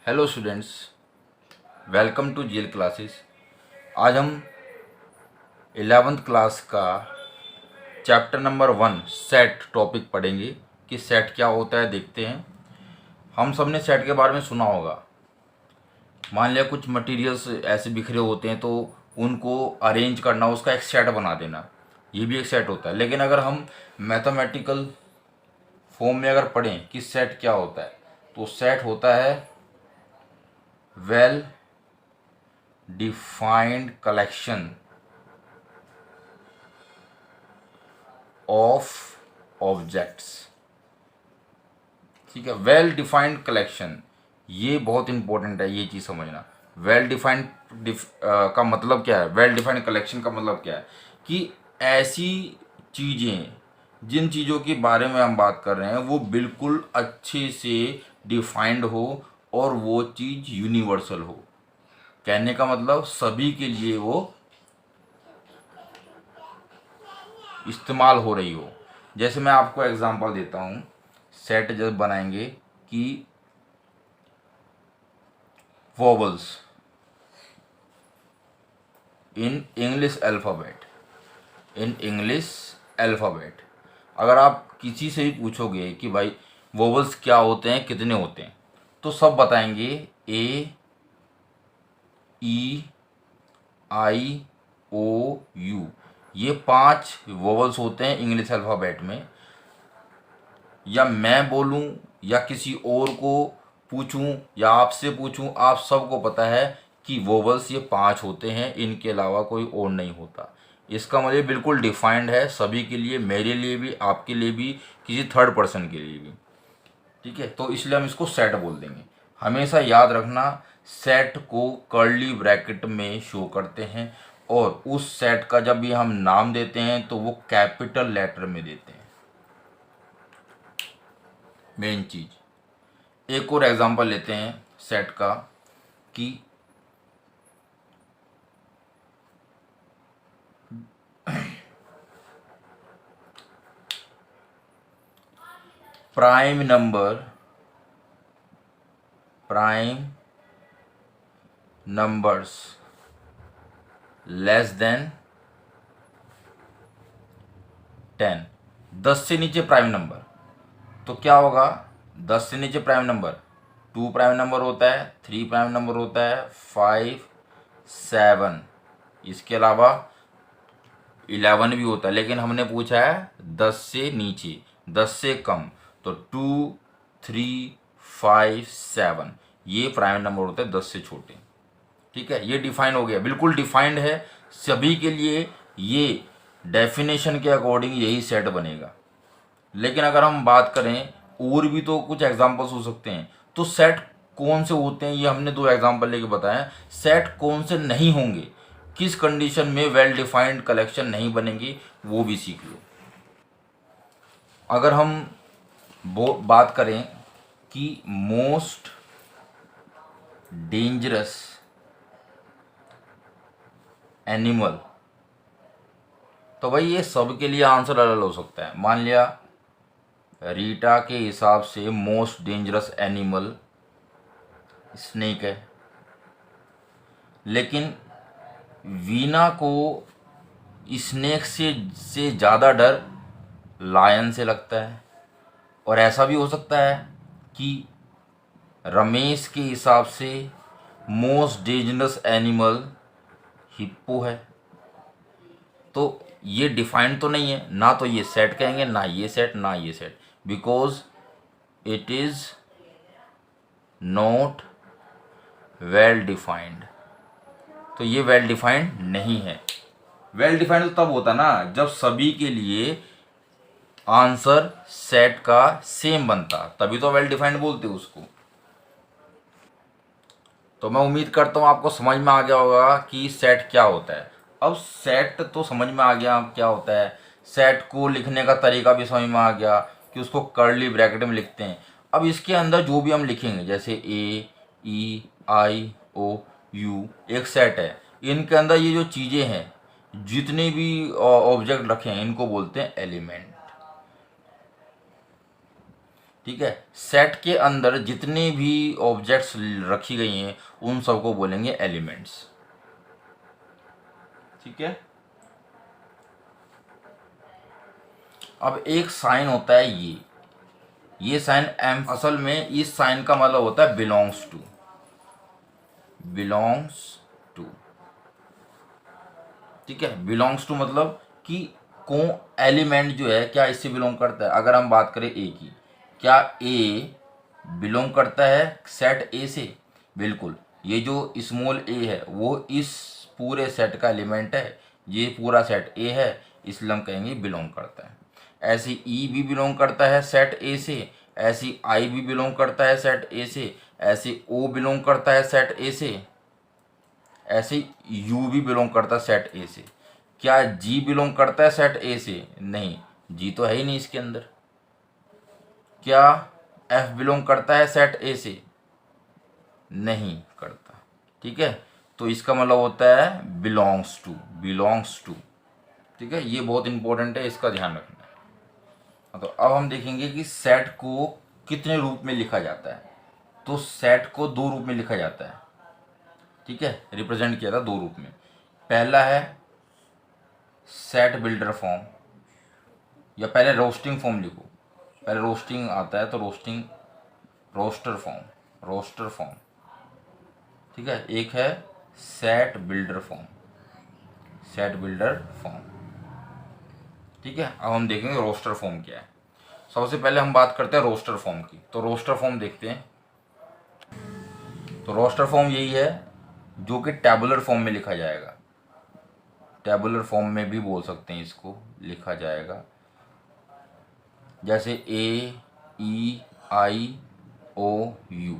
Hello students, welcome to GL classes. आज हम 11th class का चैप्टर नंबर 1 सेट टॉपिक पढ़ेंगे कि सेट क्या होता है। देखते हैं। हम सब ने सेट के बारे में सुना होगा। मान लिया कुछ मटेरियल्स ऐसे बिखरे होते हैं तो उनको अरेंज करना, उसका एक सेट बना देना, ये भी एक सेट होता है। लेकिन अगर हम मैथमेटिकल फॉर्म में अगर पढ़ें कि सेट क्या होता है, तो सेट होता है well defined collection of objects. ठीक है, वेल डिफाइंड कलेक्शन, ये बहुत इंपॉर्टेंट है, ये चीज़ समझना। वेल डिफाइंड का मतलब क्या है, वेल डिफाइंड कलेक्शन का मतलब क्या है कि ऐसी चीज़ें, जिन चीज़ों के बारे में हम बात कर रहे हैं वो बिल्कुल अच्छे से डिफाइंड हो और वो चीज़ यूनिवर्सल हो। कहने का मतलब सभी के लिए वो इस्तेमाल हो रही हो। जैसे मैं आपको एग्जांपल देता हूँ, सेट जब बनाएंगे कि वोवल्स इन इंग्लिश अल्फ़ाबेट, अगर आप किसी से भी पूछोगे कि भाई वोवल्स क्या होते हैं, कितने होते हैं, तो सब बताएंगे ए, ई, आई, ओ, यू, ये 5 वोवल्स होते हैं इंग्लिश अल्फ़ाबेट में। या मैं बोलूं या किसी और को पूछूं या आपसे पूछूं, आप सबको पता है कि वोवल्स ये 5 होते हैं, इनके अलावा कोई और नहीं होता। इसका मतलब बिल्कुल डिफाइंड है सभी के लिए, मेरे लिए भी, आपके लिए भी, किसी थर्ड पर्सन के लिए भी। ठीक है, तो इसलिए हम इसको सेट बोल देंगे। हमेशा याद रखना, सेट को कर्ली ब्रैकेट में शो करते हैं और उस सेट का जब भी हम नाम देते हैं तो वो कैपिटल लेटर में देते हैं। मेन चीज़। एक और एग्जांपल लेते हैं सेट का कि प्राइम नंबर्स लेस देन 10, 10 से नीचे प्राइम नंबर, तो क्या होगा? 10 से नीचे प्राइम नंबर 2 प्राइम नंबर होता है, 3 प्राइम नंबर होता है, 5, 7, इसके अलावा 11 भी होता है। लेकिन हमने पूछा है 10 से नीचे, 10 से कम, तो 2, 3, 5, 7 ये प्राइम नंबर होते हैं 10 से छोटे। ठीक है, ये डिफाइन हो गया, बिल्कुल डिफाइंड है सभी के लिए। ये डेफिनेशन के अकॉर्डिंग यही सेट बनेगा। लेकिन अगर हम बात करें, और भी तो कुछ एग्जांपल्स हो सकते हैं, तो सेट कौन से होते हैं ये हमने 2 एग्जांपल लेके बताया। सेट कौन से नहीं होंगे, किस कंडीशन में वेल डिफाइंड कलेक्शन नहीं बनेगी, वो भी सीख लो। अगर हम बात करें कि मोस्ट डेंजरस एनिमल, तो भाई ये सब के लिए आंसर अलग हो सकता है। मान लिया रीटा के हिसाब से मोस्ट डेंजरस एनिमल स्नेक है, लेकिन वीना को स्नेक से ज़्यादा डर लायन से लगता है। और ऐसा भी हो सकता है कि रमेश के हिसाब से मोस्ट डेंजरस एनिमल हिप्पो है। तो ये डिफाइंड तो नहीं है ना, तो ये सेट कहेंगे ना, ये सेट ना ये set, because it is not well defined. तो ये वेल डिफाइंड नहीं है। वेल डिफाइंड तो तब होता ना जब सभी के लिए आंसर सेट का सेम बनता, तभी तो वेल डिफाइंड बोलते उसको। तो मैं उम्मीद करता हूँ आपको समझ में आ गया होगा कि सेट क्या होता है। अब सेट तो समझ में आ गया क्या होता है, सेट को लिखने का तरीका भी समझ में आ गया कि उसको कर्ली ब्रैकेट में लिखते हैं। अब इसके अंदर जो भी हम लिखेंगे, जैसे ए, ई, आई, ओ, यू, एक सेट है। इनके अंदर ये जो चीज़ें हैं, जितने भी ऑब्जेक्ट रखे हैं, इनको बोलते हैं एलिमेंट। ठीक है। सेट के अंदर जितने भी ऑब्जेक्ट्स रखी गई हैं उन सबको बोलेंगे एलिमेंट्स। ठीक है। अब एक साइन होता है ये साइन एम, असल में इस साइन का मतलब होता है बिलोंग्स टू, बिलोंग्स टू। ठीक है। बिलोंग्स टू मतलब कि को एलिमेंट जो है क्या इससे बिलोंग करता है। अगर हम बात करें ए की, क्या ए बिलोंग करता है सेट ए से? बिल्कुल। ये जो स्मॉल ए है वो इस पूरे सेट का एलिमेंट है, ये पूरा सेट ए है, इसलिए हम कहेंगे बिलोंग करता है। ऐसे ई भी बिलोंग करता है सेट ए से, ऐसी आई भी बिलोंग करता है सेट ए से, ऐसे ओ बिलोंग करता है सेट ए से, ऐसे यू भी बिलोंग करता है सेट ए से। क्या जी बिलोंग करता है सेट ए से? नहीं, जी तो है ही नहीं इसके अंदर। क्या एफ बिलोंग करता है सेट ए से? नहीं करता। ठीक है। तो इसका मतलब होता है बिलोंग्स टू, बिलोंग्स टू। ठीक है, ये बहुत इंपॉर्टेंट है, इसका ध्यान रखना है। तो अब हम देखेंगे कि सेट को कितने रूप में लिखा जाता है। तो सेट को दो रूप में लिखा जाता है। ठीक है, रिप्रेजेंट किया था दो रूप में। पहला है सेट बिल्डर फॉर्म, या पहले रोस्टिंग फॉर्म लिखो, पहले रोस्टिंग आता है तो roasting, roster form, roster form. ठीक है। एक है set builder form, set builder form. ठीक है। अब हम देखेंगे रोस्टर फॉर्म क्या है। सबसे पहले हम बात करते हैं रोस्टर फॉर्म की। तो रोस्टर फॉर्म देखते हैं। तो रोस्टर फॉर्म यही है जो कि टैबुलर फॉर्म में लिखा जाएगा, टैबुलर फॉर्म में भी बोल सकते हैं इसको, लिखा जाएगा। जैसे ए ई आई ओ यू।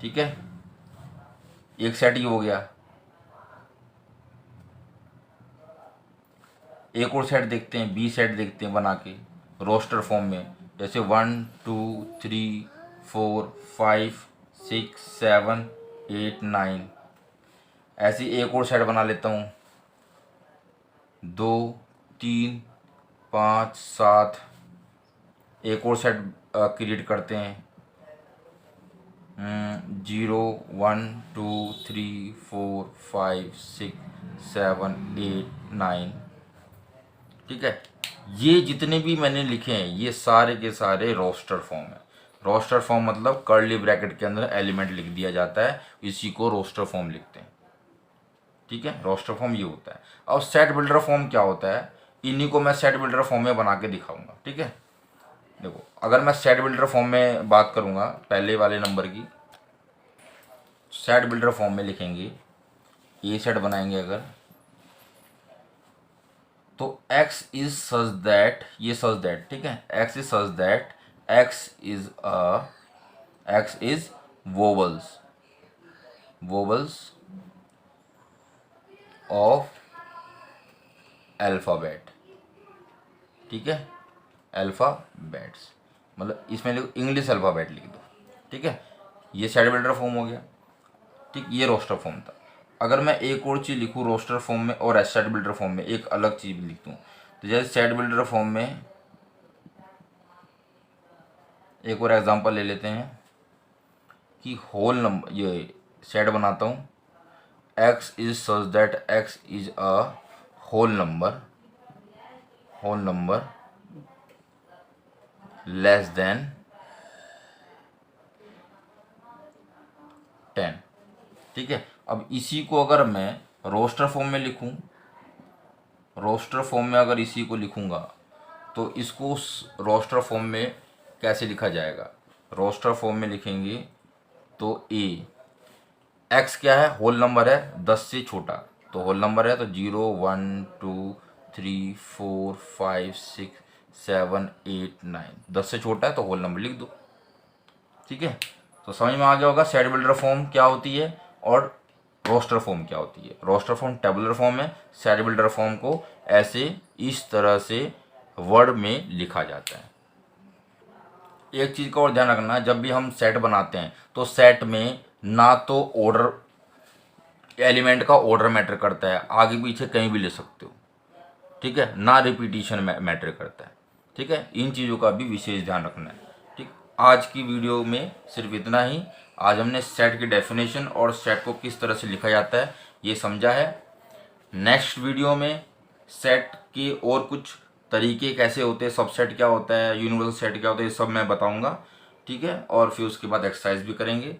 ठीक है, एक सेट ही हो गया। एक और सेट देखते हैं, बी सेट देखते हैं बना के रोस्टर फॉर्म में। जैसे 1 2 3 4 5 6 7 8 9। ऐसे एक और सेट बना लेता हूँ, 2 3 5 7। एक और सेट क्रिएट करते हैं, 0 1 2 3 4 5 6 7 8 9। ठीक है। ये जितने भी मैंने लिखे हैं ये सारे के सारे रोस्टर फॉर्म है। रोस्टर फॉर्म मतलब कर्ली ब्रैकेट के अंदर एलिमेंट लिख दिया जाता है, इसी को रोस्टर फॉर्म लिखते हैं। ठीक है, रोस्टर फॉर्म ये होता है। और सेट बिल्डर फॉर्म क्या होता है, इन्हीं को मैं सेट बिल्डर फॉर्म में बना के दिखाऊंगा। ठीक है, देखो अगर मैं सेट बिल्डर फॉर्म में बात करूंगा पहले वाले नंबर की, सेट बिल्डर फॉर्म में लिखेंगे, ए सेट बनाएंगे अगर, तो x इज सच दैट, ये सच दैट, ठीक है, x is such that x is vowels, vowels of alphabet. ठीक है, अल्फ़ाबेट्स मतलब इसमें लिखो इंग्लिश अल्फ़ाबेट लिख दो। ठीक है, ये सेट बिल्डर फॉर्म हो गया। ठीक, ये रोस्टर फॉर्म था। अगर मैं एक और चीज़ लिखूँ रोस्टर फॉर्म में और सेट बिल्डर फॉर्म में, एक अलग चीज़ लिख दूँ, तो जैसे सेट बिल्डर फॉर्म में एक और एग्जांपल ले लेते हैं कि होल नंबर, ये सेट बनाता हूँ, x is such that x is a whole number, whole number less than 10। ठीक है, अब इसी को अगर मैं रोस्टर फॉर्म में लिखूं, रोस्टर फॉर्म में अगर इसी को लिखूंगा तो इसको रोस्टर फॉर्म में कैसे लिखा जाएगा। रोस्टर फॉर्म में लिखेंगे तो ए, एक्स क्या है, होल नंबर है, 10 से छोटा, तो होल नंबर है तो 0 1 2 3 4 5 6 7 8 9, 10 से छोटा है तो होल नंबर लिख दो। ठीक है, तो समझ में आ गया होगा सेट बिल्डर फॉर्म क्या होती है और रोस्टर फॉर्म क्या होती है। रोस्टर फॉर्म टेबुलर फॉर्म है, सेट बिल्डर फॉर्म को ऐसे इस तरह से वर्ड में लिखा जाता है। एक चीज़ का और ध्यान रखना, जब भी हम सेट बनाते हैं तो सेट में ना तो ऑर्डर, एलिमेंट का ऑर्डर मैटर करता है, आगे पीछे कहीं भी ले सकते हो। ठीक है, ना रिपीटिशन मैटर करता है। ठीक है, इन चीज़ों का भी विशेष ध्यान रखना है। ठीक, आज की वीडियो में सिर्फ इतना ही। आज हमने सेट की डेफिनेशन और सेट को किस तरह से लिखा जाता है ये समझा है। नेक्स्ट वीडियो में सेट के और कुछ तरीके कैसे होते हैं, सबसेट क्या होता है, यूनिवर्सल सेट क्या होता है, ये सब मैं बताऊंगा। ठीक है, और फिर उसके बाद एक्सरसाइज भी करेंगे।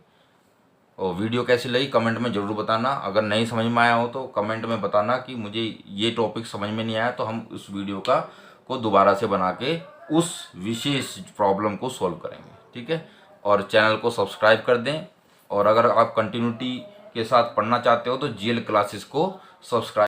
और वीडियो कैसी लगी कमेंट में ज़रूर बताना। अगर नहीं समझ में आया हो तो कमेंट में बताना कि मुझे ये टॉपिक समझ में नहीं आया, तो हम उस वीडियो को दोबारा से बना के उस विशेष प्रॉब्लम को सॉल्व करेंगे। ठीक है, और चैनल को सब्सक्राइब कर दें। और अगर आप कंटिन्यूटी के साथ पढ़ना चाहते हो तो जीएल क्लासेस को सब्सक्राइब